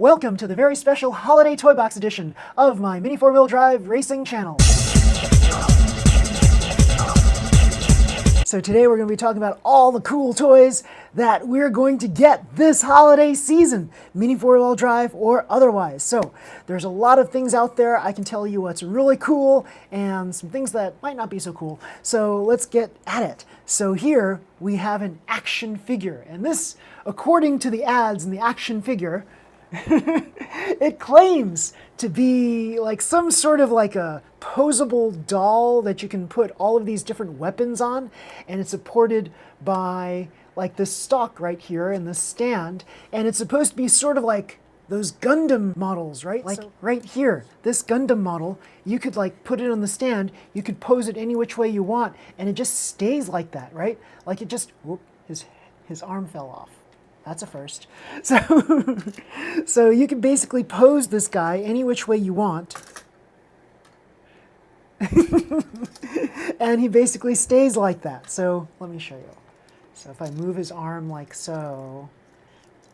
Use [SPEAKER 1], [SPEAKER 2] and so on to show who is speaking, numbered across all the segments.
[SPEAKER 1] Welcome to the very special holiday Toybox edition of my mini four-wheel drive racing channel. So today we're going to be talking about all the cool toys that we're going to get this holiday season, mini four-wheel drive or otherwise. So there's a lot of things out there. I can tell you what's really cool and some things that might not be so cool. So let's get at it. So here we have an action figure, and this, according to the ads in the action figure, it claims to be like some sort of like a posable doll that you can put all of these different weapons on, and it's supported by like this stock right here and this stand, and it's supposed to be sort of like those Gundam models, right? Like right here, this Gundam model, you could like put it on the stand, you could pose it any which way you want, and it just stays like that, right? Like it just, whoop, his arm fell off. That's a first. So you can basically pose this guy any which way you want. And he basically stays like that. So let me show you. So if I move his arm like so,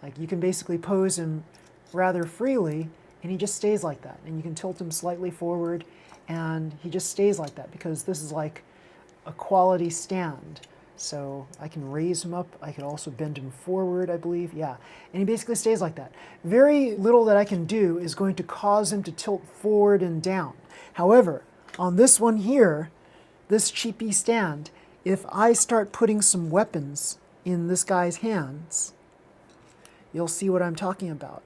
[SPEAKER 1] like you can basically pose him rather freely, and he just stays like that. And you can tilt him slightly forward, and he just stays like that because this is like a quality stand. So I can raise him up. I could also bend him forward, I believe. Yeah, and he basically stays like that. Very little that I can do is going to cause him to tilt forward and down. However, on this one here, this cheapy stand, if I start putting some weapons in this guy's hands, you'll see what I'm talking about.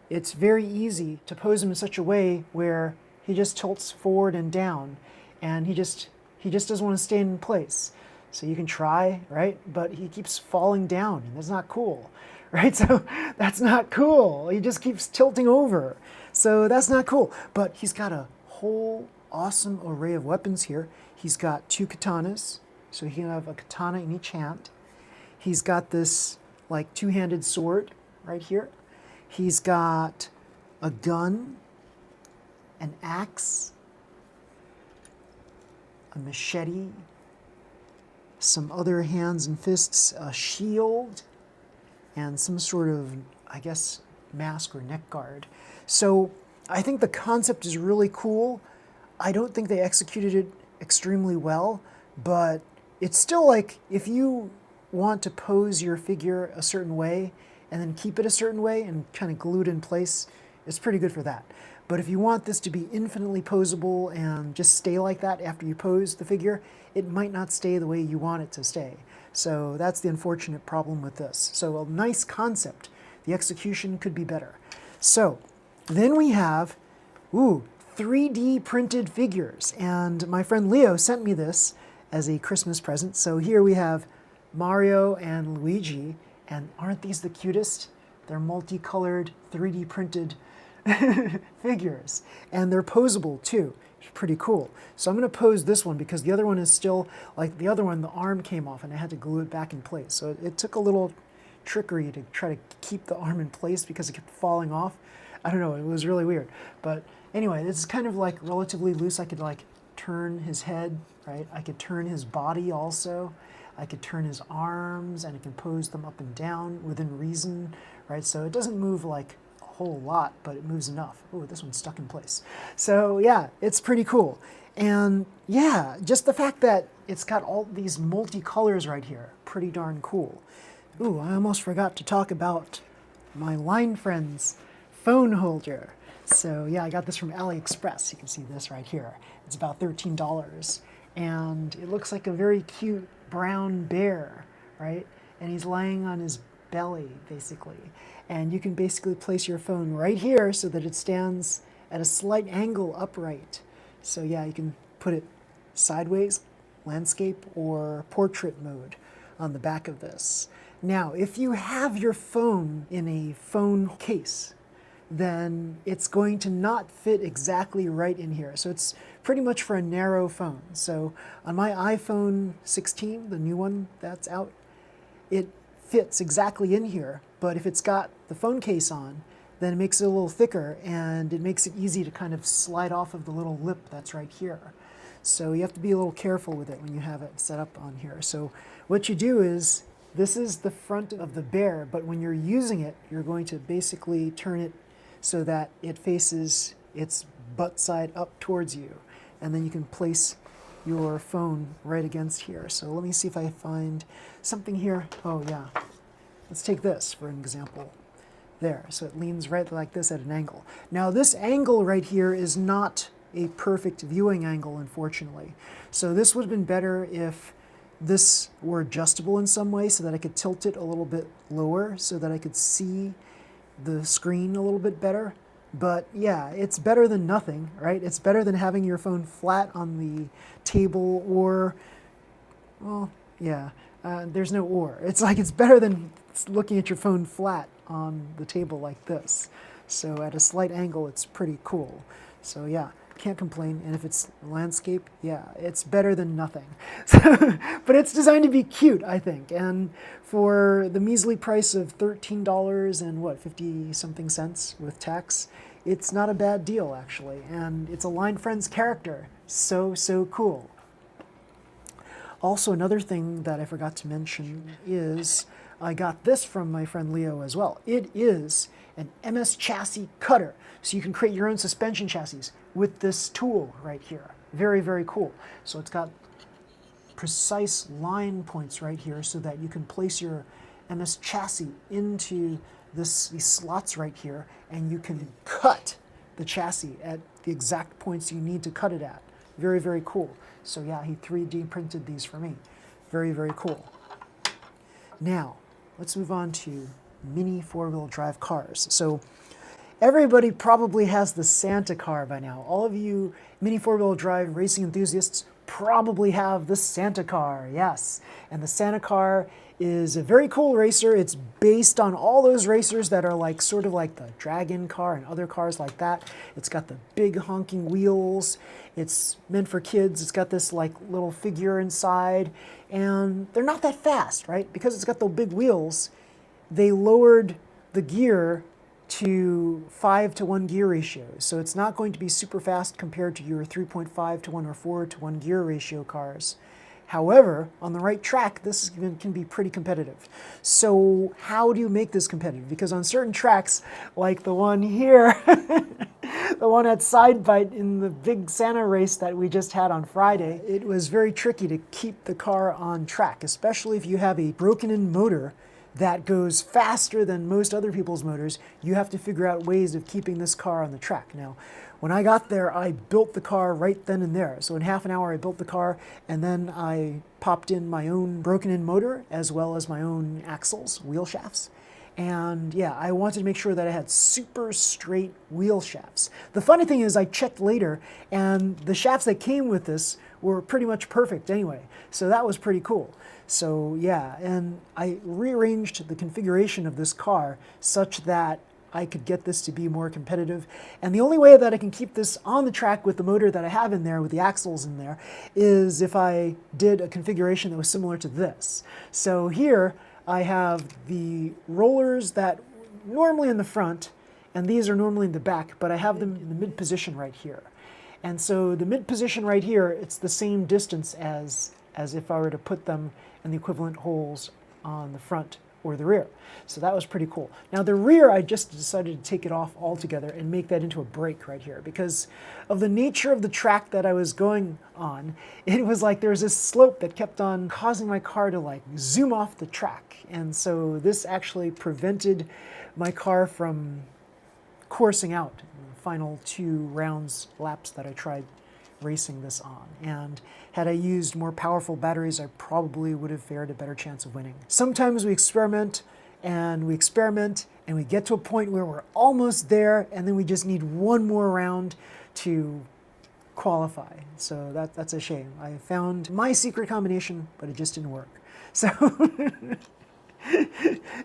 [SPEAKER 1] It's very easy to pose him in such a way where he just tilts forward and down, and he just doesn't want to stay in place. So you can try, right? But he keeps falling down, and that's not cool, right? So that's not cool. He just keeps tilting over. So that's not cool. But he's got a whole awesome array of weapons here. He's got two katanas, so he can have a katana in each hand. He's got this like two-handed sword right here. He's got a gun, an axe, a machete, some other hands and fists, a shield, and some sort of, I guess, mask or neck guard. So I think the concept is really cool. I don't think they executed it extremely well, but it's still like if you want to pose your figure a certain way and then keep it a certain way and kind of glue it in place, it's pretty good for that. But if you want this to be infinitely posable and just stay like that after you pose the figure, it might not stay the way you want it to stay. So that's the unfortunate problem with this. So a nice concept. The execution could be better. So then we have, 3D printed figures. And my friend Leo sent me this as a Christmas present. So here we have Mario and Luigi. And aren't these the cutest? They're multicolored 3D printed figures, and they're posable too. It's pretty cool. So I'm going to pose this one because the other one is still, like the other one, the arm came off and I had to glue it back in place. So it took a little trickery to try to keep the arm in place because it kept falling off. I don't know, it was really weird. But anyway, this is kind of like relatively loose. I could like turn his head, right? I could turn his body also. I could turn his arms, and I can pose them up and down within reason, right? So it doesn't move like whole lot, but it moves enough. Oh, this one's stuck in place. So yeah, it's pretty cool. And yeah, just the fact that it's got all these multi-colors right here, pretty darn cool. Ooh, I almost forgot to talk about my Line Friends phone holder. So yeah, I got this from AliExpress. You can see this right here. It's about $13. And it looks like a very cute brown bear, right? And he's lying on his belly, basically. And you can basically place your phone right here so that it stands at a slight angle upright. So yeah, you can put it sideways, landscape, or portrait mode on the back of this. Now, if you have your phone in a phone case, then it's going to not fit exactly right in here. So it's pretty much for a narrow phone. So on my iPhone 16, the new one that's out, it fits exactly in here. But if it's got the phone case on, then it makes it a little thicker, and it makes it easy to kind of slide off of the little lip that's right here. So you have to be a little careful with it when you have it set up on here. So what you do is This is the front of the bear, but when you're using it, you're going to basically turn it so that it faces its butt side up towards you. And then you can place your phone right against here. So let me see if I find something here. Oh yeah, let's take this for an example. There, so it leans right like this at an angle. Now this angle right here is not a perfect viewing angle, unfortunately. So this would have been better if this were adjustable in some way so that I could tilt it a little bit lower so that I could see the screen a little bit better. But yeah, it's better than nothing, right? It's better than having your phone flat on the table or, well, yeah, there's no or. It's like it's better than looking at your phone flat on the table like this. So at a slight angle, it's pretty cool. So yeah, can't complain. And if it's landscape, yeah, it's better than nothing. But it's designed to be cute, I think. And for the measly price of $13 and what, 50 something cents with tax, it's not a bad deal actually. And it's a Line Friends character. So cool. Also, another thing that I forgot to mention is I got this from my friend Leo as well. It is an MS chassis cutter. So you can create your own suspension chassis with this tool right here. Very cool. So it's got precise line points right here so that you can place your MS chassis into these slots right here, and you can cut the chassis at the exact points you need to cut it at. Very cool. So yeah, he 3D printed these for me. Very cool. Now, let's move on to mini four-wheel drive cars. So everybody probably has the Santa car by now. All of you mini four-wheel drive racing enthusiasts probably have the Santa car, yes. And the Santa car is a very cool racer. It's based on all those racers that are like sort of like the Dragon car and other cars like that. It's got the big honking wheels. It's meant for kids. It's got this like little figure inside, and they're not that fast, right? Because it's got the big wheels, they lowered the gear to 5-to-1 gear ratio. So it's not going to be super fast compared to your 3.5-to-1 or 4-to-1 gear ratio cars. However, on the right track, this can be pretty competitive. So how do you make this competitive? Because on certain tracks, like the one here, the one at Sidebite in the big Santa race that we just had on Friday, it was very tricky to keep the car on track, especially if you have a broken-in motor that goes faster than most other people's motors. You have to figure out ways of keeping this car on the track. Now, when I got there, I built the car right then and there. So in half an hour, I built the car, and then I popped in my own broken-in motor as well as my own axles, wheel shafts. And yeah, I wanted to make sure that I had super straight wheel shafts. The funny thing is I checked later, and the shafts that came with this were pretty much perfect anyway. So that was pretty cool. So yeah, and I rearranged the configuration of this car such that I could get this to be more competitive. And the only way that I can keep this on the track with the motor that I have in there, with the axles in there, is if I did a configuration that was similar to this. So here I have the rollers that normally in the front, and these are normally in the back, but I have them in the mid position right here. And so the mid position right here, it's the same distance as if I were to put them in the equivalent holes on the front or the rear. So that was pretty cool. Now the rear, I just decided to take it off altogether and make that into a brake right here because of the nature of the track that I was going on. It was like there was this slope that kept on causing my car to like zoom off the track. And so this actually prevented my car from coursing out in the final 2 laps that I tried racing this on. And had I used more powerful batteries, I probably would have fared a better chance of winning. Sometimes we experiment and we get to a point where we're almost there, and then we just need one more round to qualify. So that's a shame. I found my secret combination, but it just didn't work. So,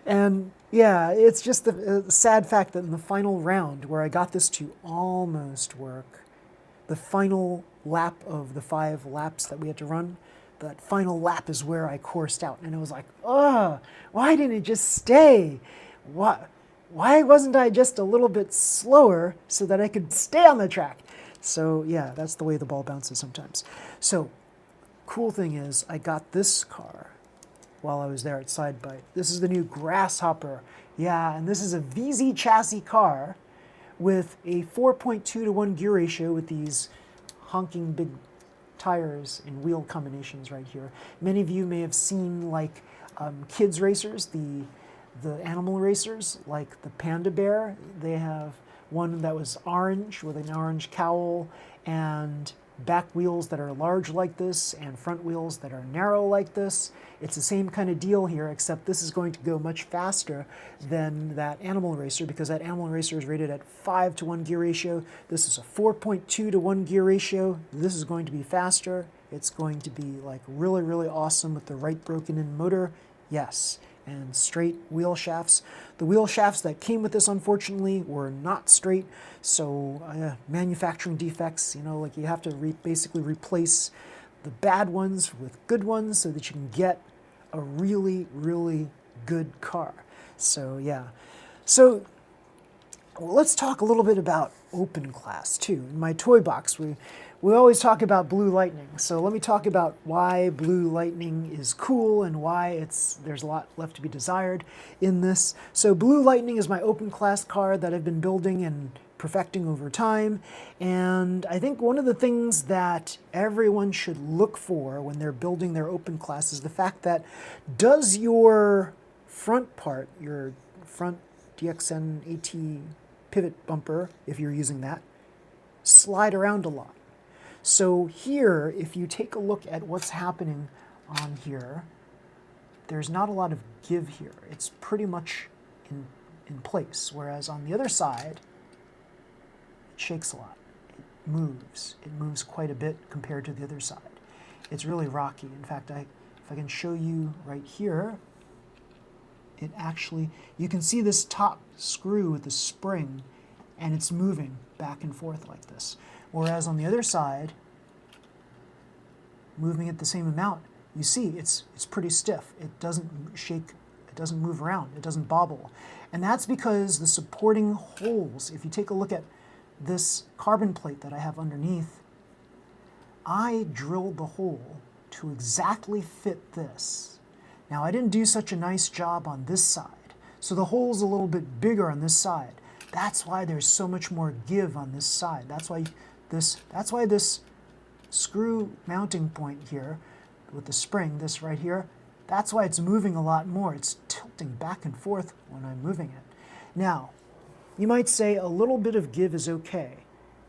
[SPEAKER 1] and yeah, it's just the sad fact that in the final round where I got this to almost work, the final lap of the 5 laps that we had to run, that final lap is where I coursed out. And it was like, oh, why didn't it just stay? Why wasn't I just a little bit slower so that I could stay on the track? So yeah, that's the way the ball bounces sometimes. So cool thing is I got this car while I was there at Side Bite. This is the new Grasshopper. Yeah, and this is a VZ chassis car with a 4.2 to 1 gear ratio with these honking big tires and wheel combinations right here. Many of you may have seen like kids racers, the animal racers, like the Panda Bear. They have one that was orange with an orange cowl and back wheels that are large like this and front wheels that are narrow like this. It's the same kind of deal here, except this is going to go much faster than that animal racer because that animal racer is rated at 5 to 1 gear ratio. This is a 4.2 to 1 gear ratio. This is going to be faster. It's going to be like really, really awesome with the right broken in motor. Yes. And straight wheel shafts. The wheel shafts that came with this, unfortunately, were not straight. So manufacturing defects, you know, like you have to basically replace the bad ones with good ones so that you can get a really, really good car. So yeah. So let's talk a little bit about open class too. In my toy box, we always talk about Blue Lightning. So let me talk about why Blue Lightning is cool and why there's a lot left to be desired in this. So Blue Lightning is my open class car that I've been building and perfecting over time. And I think one of the things that everyone should look for when they're building their open class is the fact that does your front part, your front DXN AT pivot bumper, if you're using that, slide around a lot. So here, if you take a look at what's happening on here, there's not a lot of give here. It's pretty much in place, whereas on the other side, it shakes a lot. It moves. It moves quite a bit compared to the other side. It's really rocky. In fact, if I can show you right here, it actually, you can see this top screw with the spring, and it's moving back and forth like this. Whereas on the other side, moving at the same amount, you see it's pretty stiff. It doesn't shake, it doesn't move around, it doesn't bobble. And that's because the supporting holes, if you take a look at this carbon plate that I have underneath, I drilled the hole to exactly fit this. Now I didn't do such a nice job on this side, so the hole's a little bit bigger on this side. That's why there's so much more give on this side. That's why this screw mounting point here with the spring, this right here, that's why it's moving a lot more. It's tilting back and forth when I'm moving it. Now, you might say a little bit of give is okay.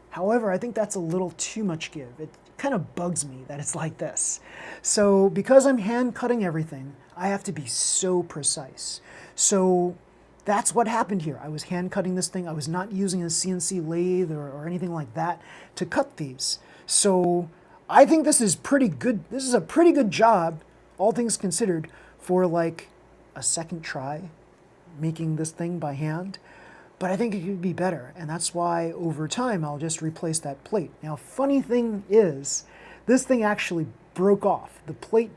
[SPEAKER 1] However, I think that's a little too much give. It kind of bugs me that it's like this. So because I'm hand cutting everything, I have to be so precise. So that's what happened here. I was hand cutting this thing. I was not using a CNC lathe or anything like that to cut these. So I think this is pretty good. This is a pretty good job, all things considered, for like a second try making this thing by hand. But I think it could be better. And that's why over time, I'll just replace that plate. Now, funny thing is, this thing actually broke off. The plate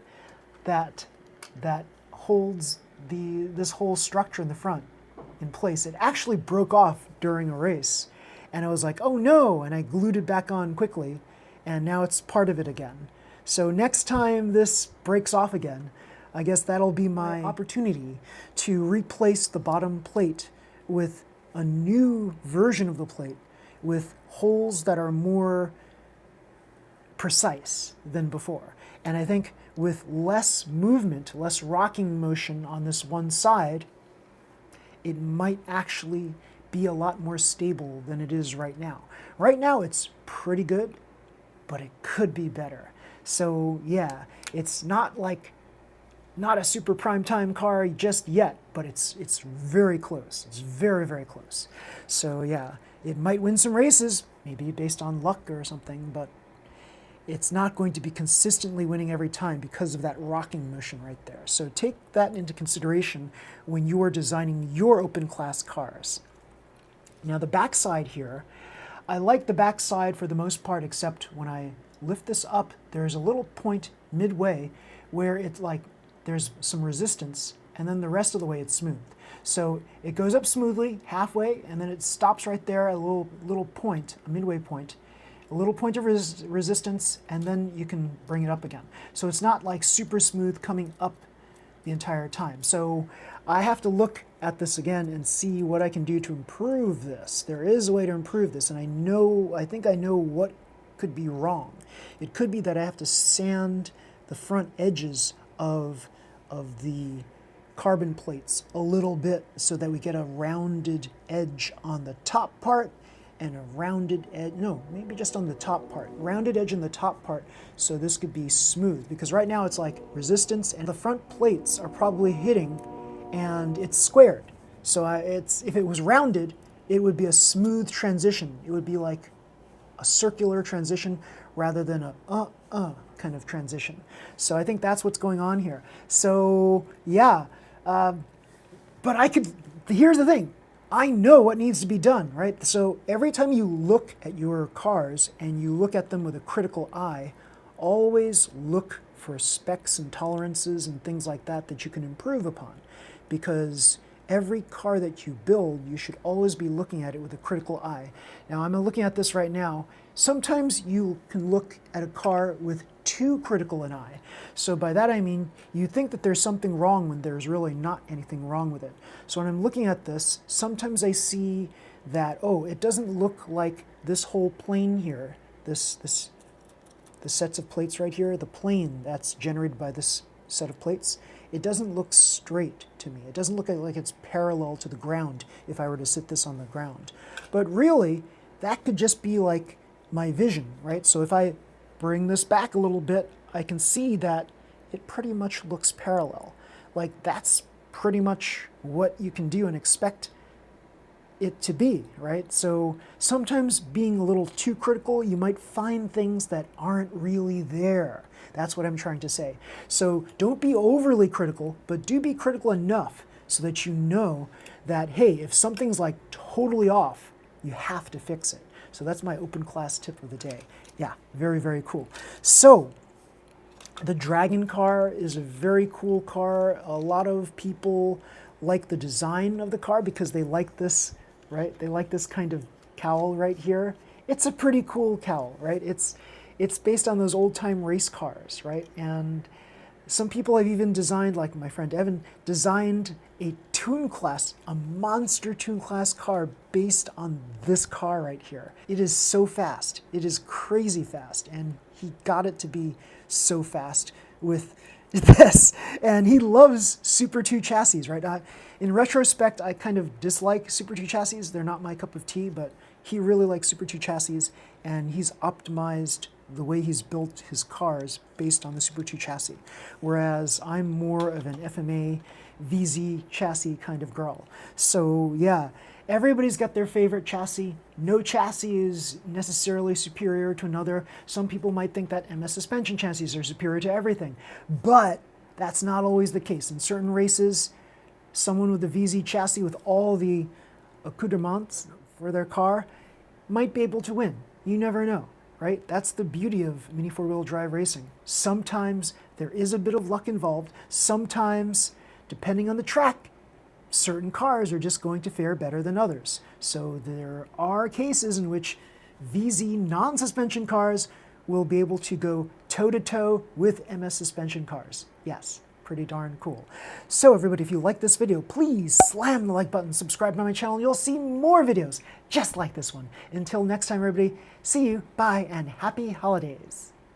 [SPEAKER 1] that holds this whole structure in the front in place, it actually broke off during a race. And I was like, oh no, and I glued it back on quickly, and now it's part of it again. So next time this breaks off again, I guess that'll be my opportunity to replace the bottom plate with a new version of the plate with holes that are more precise than before. And I think with less movement, less rocking motion on this one side, it might actually be a lot more stable than it is right now. Right now it's pretty good, but it could be better. So yeah, it's not a super prime time car just yet, but it's very close. It's very, very close. So yeah, it might win some races, maybe based on luck or something, but it's not going to be consistently winning every time because of that rocking motion right there. So take that into consideration when you are designing your open class cars. Now the backside here, I like the backside for the most part, except when I lift this up, there's a little point midway where it's like there's some resistance, and then the rest of the way it's smooth. So it goes up smoothly halfway, and then it stops right there at a little point, a midway point, a little point of resistance, and then you can bring it up again. So it's not like super smooth coming up the entire time. So I have to look at this again and see what I can do to improve this. There is a way to improve this, and I think I know what could be wrong. It could be that I have to sand the front edges of the carbon plates a little bit so that we get a rounded edge on the top part and a rounded edge, no, maybe just on the top part, rounded edge in the top part, so this could be smooth, because right now it's like resistance and the front plates are probably hitting and it's squared. So if it was rounded, it would be a smooth transition. It would be like a circular transition rather than a kind of transition. So I think that's what's going on here. So yeah, but here's the thing, I know what needs to be done, right? So every time you look at your cars and you look at them with a critical eye, always look for specs and tolerances and things like that that you can improve upon. Because every car that you build, you should always be looking at it with a critical eye. Now, I'm looking at this right now. Sometimes you can look at a car with too critical an eye. So by that I mean, you think that there's something wrong when there's really not anything wrong with it. So when I'm looking at this, sometimes I see that, oh, it doesn't look like this whole plane here, the sets of plates right here, the plane that's generated by this set of plates, it doesn't look straight to me. It doesn't look like it's parallel to the ground if I were to sit this on the ground. But really, that could just be like my vision, right? So if I bring this back a little bit, I can see that it pretty much looks parallel. Like that's pretty much what you can do and expect it to be, right? So sometimes being a little too critical, you might find things that aren't really there. That's what I'm trying to say. So don't be overly critical, but do be critical enough so that you know that, hey, if something's like totally off, you have to fix it. So that's my open class tip of the day. Yeah, very, very cool. So the Dragon car is a very cool car. A lot of people like the design of the car because they like this, right? They like this kind of cowl right here. It's a pretty cool cowl, right? It's based on those old-time race cars, right? And some people have even designed, like my friend Evan, designed a Toon Class, a monster Toon Class car based on this car right here. It is so fast. It is crazy fast. And he got it to be so fast with this. And he loves Super 2 chassis, right? In retrospect, I kind of dislike Super 2 chassis. They're not my cup of tea, but he really likes Super 2 chassis, and he's optimized the way he's built his cars based on the Super 2 chassis. Whereas I'm more of an FMA VZ chassis kind of girl. So yeah, everybody's got their favorite chassis. No chassis is necessarily superior to another. Some people might think that MS suspension chassis are superior to everything, but that's not always the case. In certain races, someone with a VZ chassis with all the accoutrements for their car might be able to win. You never know, right? That's the beauty of mini four-wheel drive racing. Sometimes there is a bit of luck involved. Sometimes, depending on the track, certain cars are just going to fare better than others. So there are cases in which VZ non-suspension cars will be able to go toe-to-toe with MS suspension cars. Yes, pretty darn cool. So everybody, if you like this video, please slam the like button, subscribe to my channel, and you'll see more videos just like this one. Until next time, everybody, see you, bye, and happy holidays.